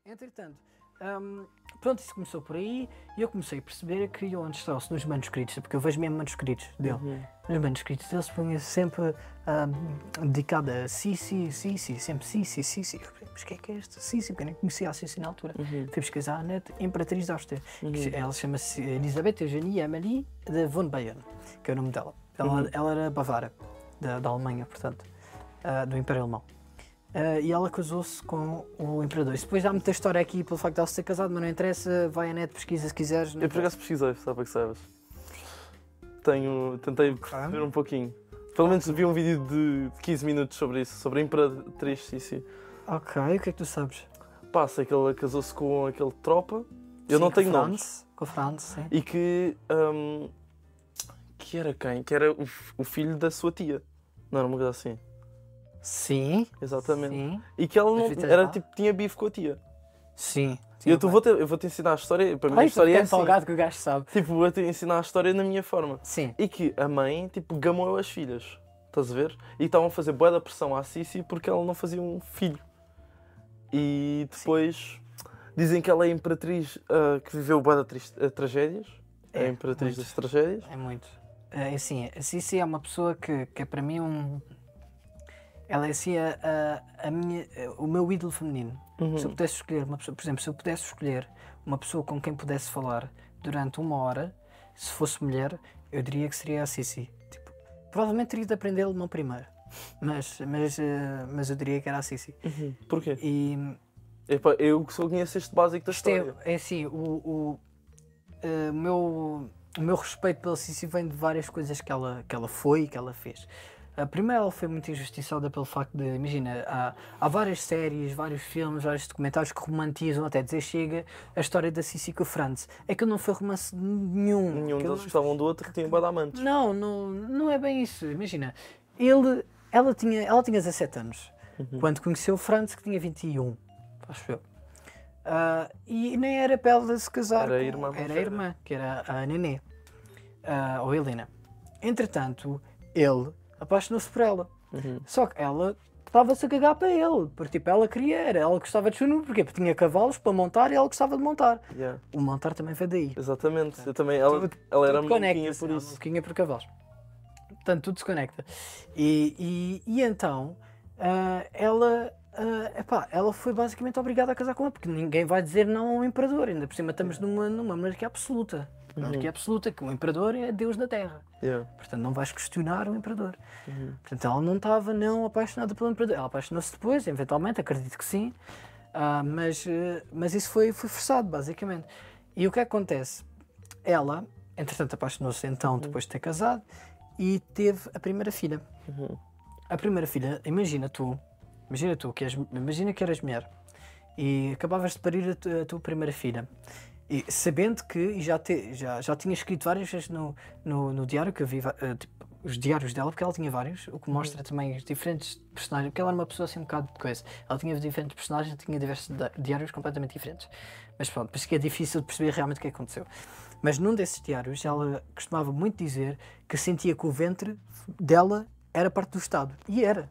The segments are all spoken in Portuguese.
Entretanto, pronto, isso começou por aí e eu comecei a perceber que eu onde estava nos manuscritos, porque eu vejo mesmo manuscritos dele. Nos manuscritos dele se punha sempre dedicado a Sissi, sempre Sissi. Mas o que é esta Sissi? Porque eu nem conhecia a Sissi na altura. Fui pesquisar na net, Imperatriz de Áustria. Ela chama-se Elisabeth Eugenie Amalie de von Bayern, que é o nome dela. Ela era bavara, da Alemanha, portanto, do Império Alemão. E ela casou-se com o imperador. E depois há muita história aqui pelo facto de ela se ter casado, mas não interessa, vai à net, pesquisa se quiseres. Eu por acaso pesquisei, só para que saibas. Tentei ver um pouquinho. Pelo menos vi um vídeo de 15 minutos sobre isso, sobre a Imperatriz Sissi. Ok, o que é que tu sabes? Pá, sei que ela casou-se com aquele tropa. Eu não tenho nomes. Com o Franz, sim. E que era quem? Que era o filho da sua tia. Não era uma coisa assim? Sim. Exatamente. Sim. E que ela não era tipo, tinha bife com a tia. Sim. E eu vou-te ensinar a história. Para mim a história é assim. Empolgado que o gajo sabe. Tipo, vou-te ensinar a história na minha forma. Sim. E que a mãe, tipo, gamou as filhas. Estás a ver? E estavam a fazer bué da pressão à Sissi porque ela não fazia um filho. E depois dizem que ela é a imperatriz que viveu bué da tragédias. É a imperatriz das tragédias. É muito. Assim, a Sissi é uma pessoa que é para mim ela é assim o meu ídolo feminino. Se eu pudesse escolher uma pessoa, por exemplo, se eu pudesse escolher uma pessoa com quem pudesse falar durante 1 hora, se fosse mulher, eu diria que seria a Sissi. Tipo, provavelmente teria de aprender alemão primeiro, mas eu diria que era a Sissi. Porquê? Epá, eu só conheço este básico da história. É assim, o meu respeito pela Sissi vem de várias coisas que ela foi e que ela fez. Primeiro, ela foi muito injustiçada pelo facto de, imagina, há várias séries, vários filmes, vários documentários que romantizam, até dizer chega, a história da Sissi com o Franz. É que não foi romance nenhum. Nenhum deles gostavam do outro que tinha badamantes. Não é bem isso. Imagina, ela tinha 17 anos, quando conheceu o Franz, que tinha 21, acho eu. E nem era para ela se casar. Era a irmã. Era a irmã, que era a Nenê, ou a Helena. Entretanto, ele apaixonou-se por ela. Só que ela estava-se a cagar para ele, porque tipo, ela gostava de chuno, porque tinha cavalos para montar e ela gostava de montar. O montar também veio daí. Exatamente, eu também, ela era maluquinha por isso. Maluquinha por cavalos. Portanto, tudo se conecta. E então, ela foi basicamente obrigada a casar com ele, porque ninguém vai dizer não ao imperador, ainda por cima estamos numa monarquia absoluta. Monarquia absoluta, que o imperador é Deus da Terra. Portanto, não vais questionar o imperador. Portanto, ela não estava apaixonada pelo imperador. Ela apaixonou-se depois, eventualmente, acredito que sim. Mas isso foi forçado, basicamente. E o que acontece? Ela, entretanto, apaixonou-se então, depois de ter casado, e teve a primeira filha. A primeira filha, imagina que eras mulher e acabavas de parir a tua primeira filha. E sabendo que já tinha escrito várias vezes no diário, que eu vi tipo, os diários dela, porque ela tinha vários, o que mostra também os diferentes personagens, porque ela era uma pessoa assim um bocado de coisa. Ela tinha diferentes personagens, tinha diversos diários completamente diferentes. Mas pronto, por isso que é difícil de perceber realmente o que aconteceu. Mas num desses diários ela costumava muito dizer que sentia que o ventre dela era parte do Estado. E era.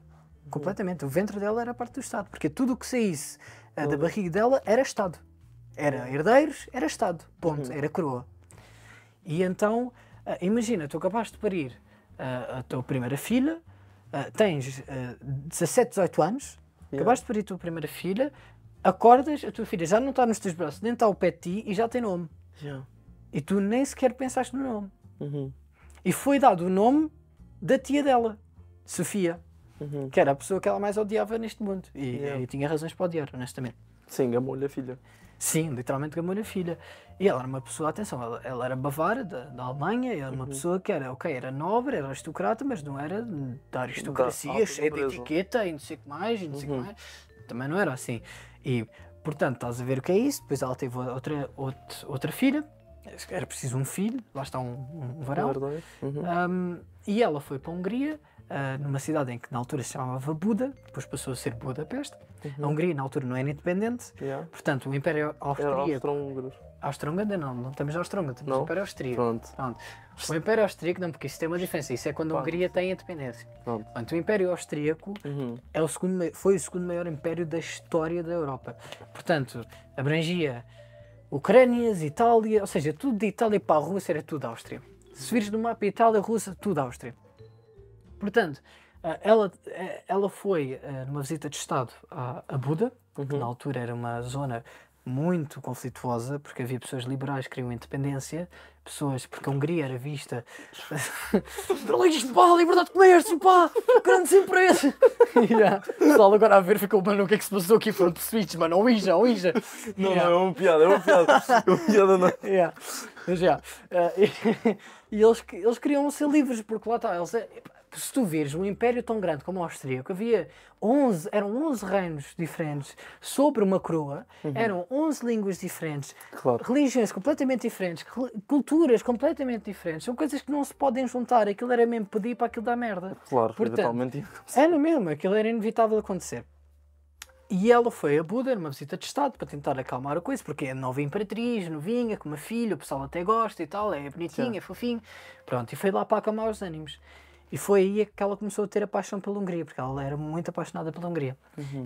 Completamente. O ventre dela era parte do Estado. Porque tudo o que saísse da barriga dela era Estado. Era herdeiros, era Estado. Ponto. Era coroa. E então, imagina, tu acabaste de parir a tua primeira filha, tens 17, 18 anos, acabaste de parir a tua primeira filha, acordas, a tua filha já não está nos teus braços, nem está ao pé de ti e já tem nome. E tu nem sequer pensaste no nome. E foi dado o nome da tia dela, Sofia. Que era a pessoa que ela mais odiava neste mundo. E tinha razões para odiar, honestamente. Sim, gamou-lhe a filha. Sim, literalmente gamou-lhe a filha. E ela era uma pessoa, atenção, ela era bavara da Alemanha, era uma pessoa que era nobre, era aristocrata, mas não era da aristocracia, cheia de etiqueta e não sei o que mais, e não sei o que mais. Também não era assim. E, portanto, estás a ver o que é isso. Depois ela teve outra filha, era preciso um filho, lá está um varão. E ela foi para a Hungria, numa cidade em que na altura se chamava Buda, depois passou a ser Budapeste. A Hungria na altura não era independente, Yeah. portanto o Império Era Austríaco... austro-húngaros. Austro-Húngaro não estamos na Austro-Húngaro, temos Não? o Império Austríaco. Pronto. Pronto. O Império Austríaco não, porque isso tem uma diferença, isso é quando a Hungria tem independência. Pronto. Portanto, o Império Austríaco é foi o segundo maior império da história da Europa. Portanto, abrangia Ucrânias, Itália, ou seja, tudo de Itália para a Rússia era tudo Áustria. Se vires no mapa Itália, Rússia, tudo Áustria. Portanto, ela foi numa visita de Estado a Buda, que na altura era uma zona muito conflituosa, porque havia pessoas liberais que queriam independência, porque a Hungria era vista pá, liberdade de comércio, pá, grandes empresas. O pessoal agora a ver ficou, mano, o que é que se passou aqui? Foram perseguidos, mano, ou Ija. Não, é uma piada, é uma piada não. E eles queriam ser livres, porque lá está, se tu vires um império tão grande como o austríaco, eram 11 reinos diferentes sobre uma coroa, eram 11 línguas diferentes, Claro. religiões completamente diferentes, culturas completamente diferentes, são coisas que não se podem juntar, aquilo era mesmo pedir para aquilo dar merda. Claro, Portanto, eventualmente. era mesmo, aquilo era inevitável acontecer. E ela foi a Buda numa visita de Estado para tentar acalmar a coisa, porque é a nova imperatriz, novinha, com uma filha, o pessoal até gosta e tal, é bonitinha, é fofinho. Pronto, e foi lá para acalmar os ânimos. E foi aí que ela começou a ter a paixão pela Hungria, porque ela era muito apaixonada pela Hungria.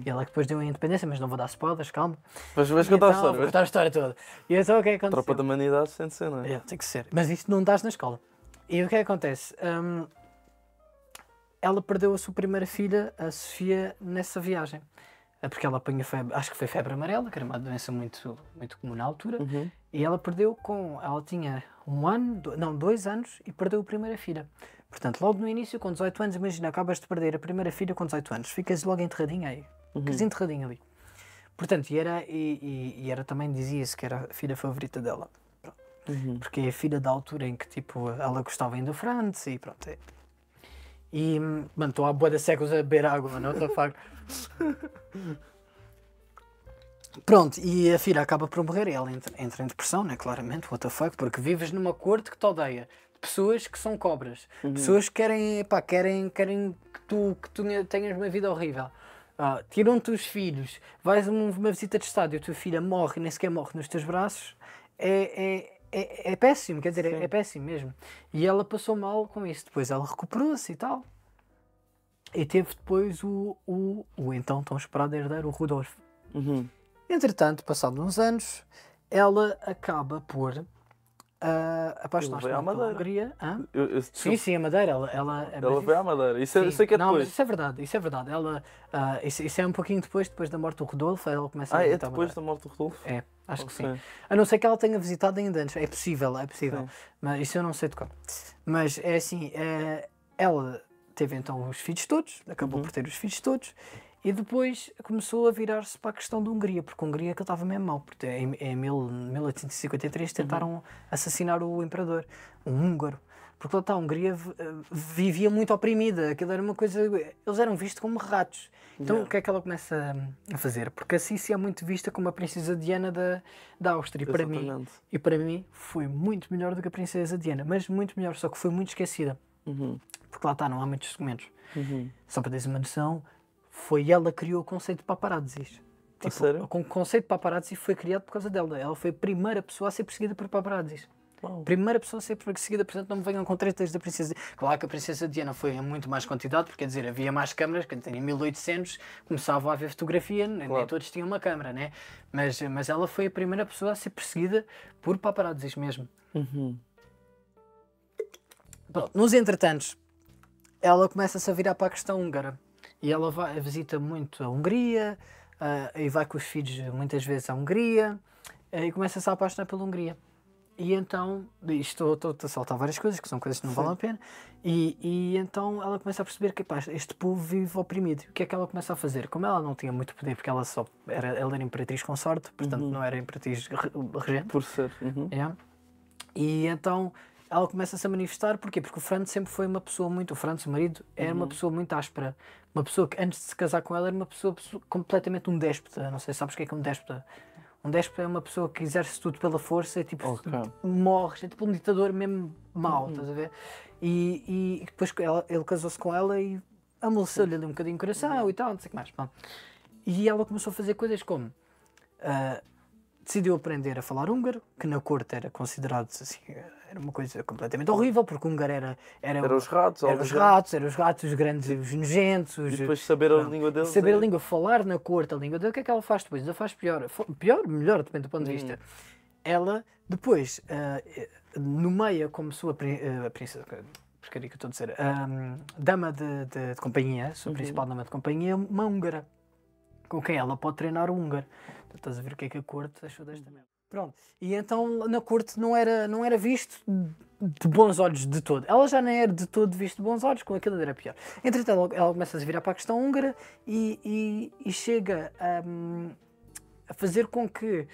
E ela depois deu a independência, mas não vou dar spoilers, calma. Vais E contar a então, história. vou contar a história toda. E então o que é que aconteceu? Tropa da Humanidade sem ser, não é? Tem que ser. Mas isto não dás na escola. E o que é que acontece? Ela perdeu a sua primeira filha, a Sofia, nessa viagem. Porque ela apanhou febre, acho que foi febre amarela, que era uma doença muito, muito comum na altura. E ela perdeu ela tinha 2 anos e perdeu a primeira filha. Portanto, logo no início, com 18 anos, imagina, acabas de perder a primeira filha com 18 anos. Ficas logo enterradinha aí. Ficas enterradinha ali. Portanto, e era também, dizia-se que era a filha favorita dela. Porque é a filha da altura em que, tipo, ela gostava ainda do França e pronto. E, mano, estou há bué de séculos a beber água, mano, what the fuck. Pronto, e a filha acaba por morrer e ela entra em depressão, né, claramente, what the fuck, porque vives numa corte que te odeia. Pessoas que são cobras. Pessoas que querem que tu tenhas uma vida horrível. Tiram-te os filhos, vais a uma visita de Estado e a tua filha morre e nem sequer morre nos teus braços. É péssimo, quer dizer, é péssimo mesmo. E ela passou mal com isso. Depois ela recuperou-se e tal. E teve depois o então tão esperado herdeiro, o Rudolf. Entretanto, passados uns anos, ela acaba por apaixonar-se pela Hungria. Sim, a Madeira. Ela foi à Madeira. Isso é que é não, depois. mas isso é verdade. Isso é um pouquinho depois da morte do Rodolfo. Ela começa a É visitar depois da morte do Rodolfo? É, acho que sim. A não ser que ela tenha visitado ainda antes. É possível. Sim. Mas isso eu não sei de qual. Mas é assim, ela teve então os filhos todos, acabou por ter os filhos todos, e depois começou a virar-se para a questão da Hungria, porque a Hungria que estava mesmo mal, porque em 1853 tentaram assassinar o imperador, um húngaro, porque lá está, a Hungria vivia muito oprimida, aquilo era uma coisa, eles eram vistos como ratos. Então o que é que ela começa a fazer? Porque a Sícia é muito vista como a princesa Diana da Áustria, e para mim foi muito melhor do que a princesa Diana, mas muito melhor, só que foi muito esquecida. Porque lá está, não há muitos documentos. Só para teres uma noção, foi ela que criou o conceito de paparazzis. Sério? O conceito de paparazzi foi criado por causa dela. Ela foi a primeira pessoa a ser perseguida por paparazzis. Primeira pessoa a ser perseguida, portanto não me venham com tretas da princesa. Claro que a princesa Diana foi em muito mais quantidade, porque quer dizer, havia mais câmaras, que em 1800 começava a haver fotografia, nem todos tinham uma câmara, né? Mas ela foi a primeira pessoa a ser perseguida por paparazzis mesmo. Pronto, nos entretantos, ela começa-se a virar para a questão húngara. E ela visita muito a Hungria, e vai com os filhos muitas vezes à Hungria, e começa-se a apaixonar pela Hungria. E então, estou a saltar várias coisas, que são coisas que não valem a pena, e então ela começa a perceber que este povo vive oprimido. O que é que ela começa a fazer? Como ela não tinha muito poder, porque ela era imperatriz consorte, portanto não era imperatriz regente. Por ser. E então ela começa-se a manifestar, porquê? Porque o Franz sempre foi uma pessoa muito... O Franz, o marido, era uma pessoa muito áspera. Uma pessoa que, antes de se casar com ela, era uma pessoa completamente um déspota. Não sei se sabes o que é um déspota. Um déspota é uma pessoa que exerce tudo pela força, tipo, Ok. morres, é tipo um ditador mesmo mau, estás a ver? E depois ele casou-se com ela e amoleceu-lhe ali um bocadinho o coração e tal, não sei o que mais. Pronto. E ela começou a fazer coisas como decidiu aprender a falar húngaro, que na corte era considerado assim, era uma coisa completamente horrível, porque o húngaro era Era os ratos, eram os ratos, os grandes, os nojentos. E depois saber a pronto. língua deles. Saber a é- língua, falar na corte a língua dele, o que é que ela faz depois? Ela faz pior, melhor, depende do ponto de vista. Ela depois nomeia como sua princesa, porcaria que eu estou a dizer, dama de companhia, sua principal dama de companhia, uma húngara, com quem ela pode treinar o húngaro. Então, estás a ver o que é que a corte achou desta merda. Pronto. E então na corte não era visto de bons olhos de todo. Ela já não era de todo visto de bons olhos, com aquilo era pior. Entretanto, ela começa a se virar para a questão húngara e chega a fazer com que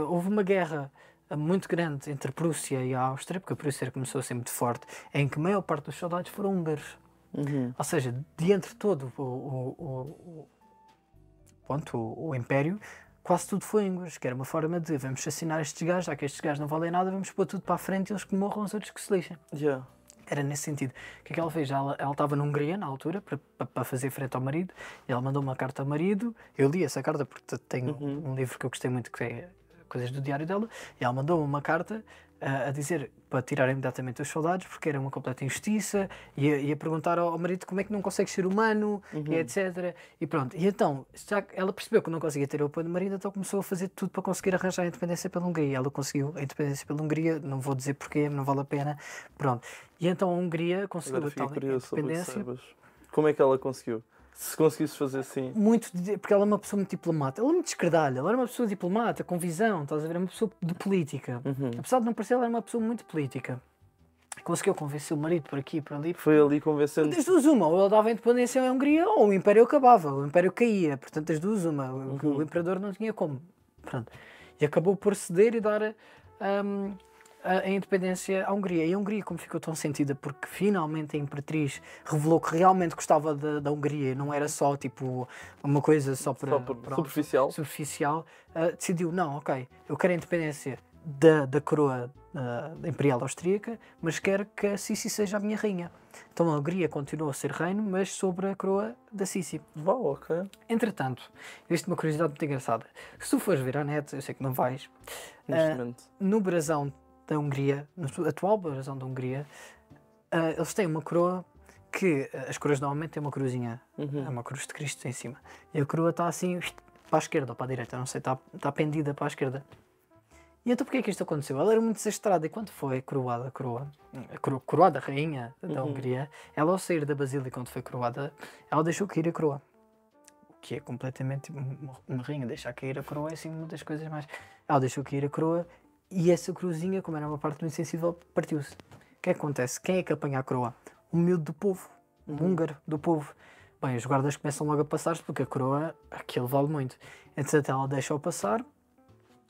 houve uma guerra muito grande entre a Prússia e a Áustria, porque a Prússia começou a ser muito forte, em que a maior parte dos soldados foram húngaros. Ou seja, de entre todo o Império, quase tudo foi húngaros, que era uma forma de vamos assassinar estes gajos, já que estes gajos não valem nada, vamos pôr tudo para a frente e eles que morram, os outros que se lixem. Yeah. Era nesse sentido. O que é que ela fez? Ela estava na Hungria, na altura, para fazer frente ao marido, e ela mandou uma carta ao marido. Eu li essa carta porque tenho um livro que eu gostei muito, que é Coisas do Diário dela, e ela mandou uma carta a dizer para tirar imediatamente os soldados, porque era uma completa injustiça, e a perguntar ao marido como é que não consegue ser humano, e etc. E pronto. E então, já que ela percebeu que não conseguia ter o apoio do marido, então começou a fazer tudo para conseguir arranjar a independência pela Hungria. Ela conseguiu a independência pela Hungria, não vou dizer porquê, não vale a pena. Pronto. E então a Hungria conseguiu Agora a tal fiquei curioso sobre o que independência. saibas. Como é que ela conseguiu? Se conseguisse fazer assim. Porque ela é uma pessoa muito diplomata. Ela é muito esquerdalha, ela era uma pessoa diplomata, com visão, estás a ver? É uma pessoa de política. Apesar de não parecer, ela era uma pessoa muito política. Conseguiu convencer o marido por aqui e por ali. Foi ali convencendo. Das duas, uma, ou ele dava a independência à Hungria ou o Império acabava, o Império caía. Portanto, das duas, uma. O Imperador não tinha como. Pronto. E acabou por ceder e dar a independência à Hungria. E a Hungria, como ficou tão sentida, porque finalmente a Imperatriz revelou que realmente gostava da Hungria, não era só tipo uma coisa só para superficial, decidiu, não, ok, eu quero a independência da coroa imperial austríaca, mas quero que a Sissi seja a minha rainha. Então a Hungria continuou a ser reino, mas sobre a coroa da Sissi. Uau, ok. Entretanto, existe uma curiosidade muito engraçada. Se tu fores ver à net, eu sei que não vais, Neste momento. no brasão da Hungria, no atual brasão da Hungria, eles têm uma coroa que, as coroas normalmente têm uma cruzinha, é uma cruz de Cristo em cima, e a coroa está assim para a esquerda ou para a direita, não sei, está pendida para a esquerda. E então porquê é que isto aconteceu? Ela era muito desastrada e quando foi coroada a rainha da Hungria, ela ao sair da Basílica quando foi coroada, ela deixou cair a coroa. O que é completamente uma rainha deixar cair a coroa é assim uma das coisas mais... Ela deixou cair a coroa e essa cruzinha, como era uma parte muito sensível, partiu-se. O que é que acontece? Quem é que apanha a coroa? Um miúdo do povo, um húngaro do povo. Bem, os guardas começam logo a passar-se porque a coroa, aquilo vale muito. Entretanto, ela deixa-o passar,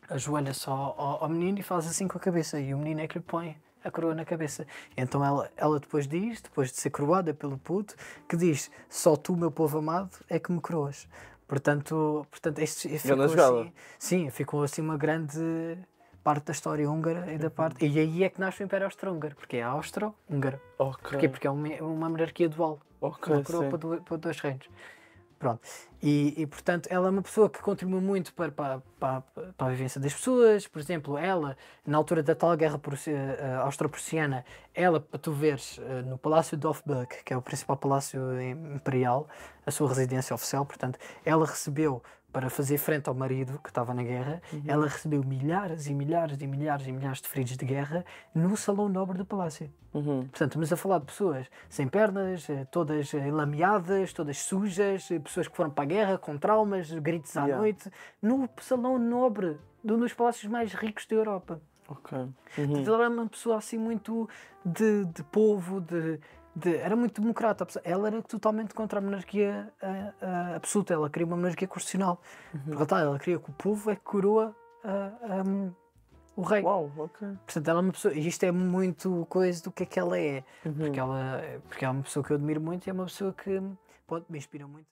ajoelha-se ao menino e faz assim com a cabeça. E o menino é que lhe põe a coroa na cabeça. Então ela depois diz, depois de ser coroada pelo puto, que diz, só tu, meu povo amado, é que me coroas. Portanto ficou assim, sim, ficou assim uma grande parte da história húngara e da parte... E aí é que nasce o Império Austro-Húngaro, porque é Austro-Húngaro. Ok. Porquê? Porque é uma monarquia dual. Ok, Uma coroa para dois reinos. Pronto. E portanto, ela é uma pessoa que contribui muito para a vivência das pessoas. Por exemplo, ela, na altura da tal guerra austro-prussiana, ela, para tu veres, no Palácio de Hofburg, que é o principal palácio imperial, a sua residência oficial, portanto, ela recebeu, para fazer frente ao marido que estava na guerra, ela recebeu milhares e milhares e milhares e milhares de feridos de guerra no salão nobre do palácio. Portanto, estamos a falar de pessoas sem pernas, todas lameadas, todas sujas, pessoas que foram para a guerra com traumas, gritos à noite, no salão nobre de um dos palácios mais ricos da Europa. Ok. Portanto, ela era uma pessoa assim muito de povo, era muito democrata. Ela era totalmente contra a monarquia absoluta. Ela queria uma monarquia constitucional. Porque ela queria que o povo é que coroa o rei. Uau, ok. Portanto, ela é uma pessoa... E isto é muito coisa do que ela é. Porque ela é uma pessoa que eu admiro muito e é uma pessoa que me inspira muito.